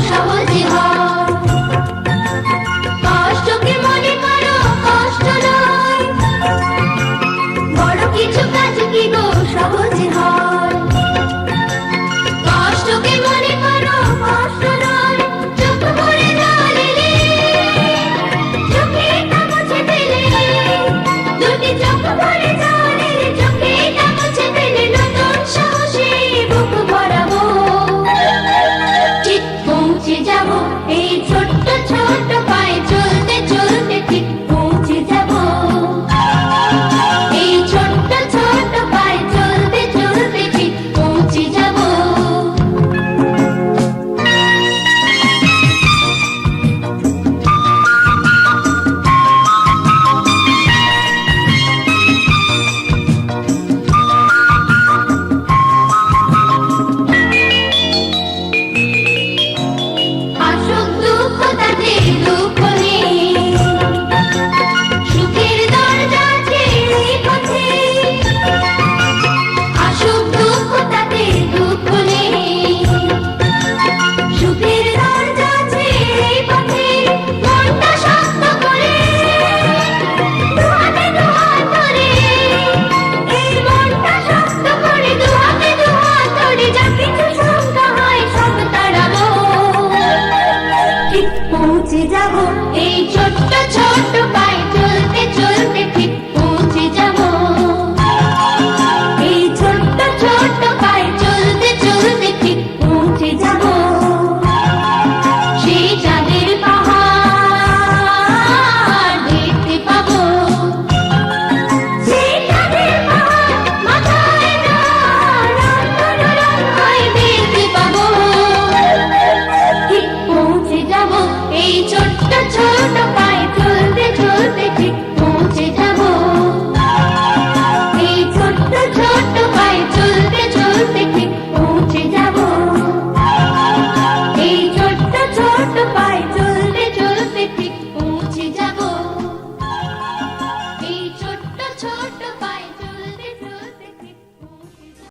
সহজে হয়। কষ্টকে মনে করো কষ্ট নয়, বড় কিছু কাজ কি গো সহজে হয়। কষ্টকে মনে করো কষ্ট নয়, চোখ ভরে জল এলে চোখে তা মুছে ফেলে, দুটি চোখ ভরে জল এলে চোখে তা মুছে ফেলে, নতুন সাহসে বুক ভরাবো। ঠিক পৌঁছে যাবো এই ছোট্ট ছোট্ট পায়ে চলতে চলতে, ঠিক পৌঁছে যাবো এই ছোট্ট ছোট্ট পায়ে চলতে চলতে, ঠিক পৌঁছে যাবো। আসুক দুঃখ তাতে দুঃখ নেই, সুখের দরজা আছে এই পথে। আসুক দুঃখ তাতে দুঃখ নেই, সুখের দরজা আছে এই পথে। মনটা শক্ত করে দুহাতে দুহাত ধরে, এই মনটা শক্ত করে দুহাতে দুহাত ধরে, যা কিছু শঙ্কা হয় সব তাড়াবো। ঠিক পৌঁছে যাবো এই ছোট্ট ছোট্ট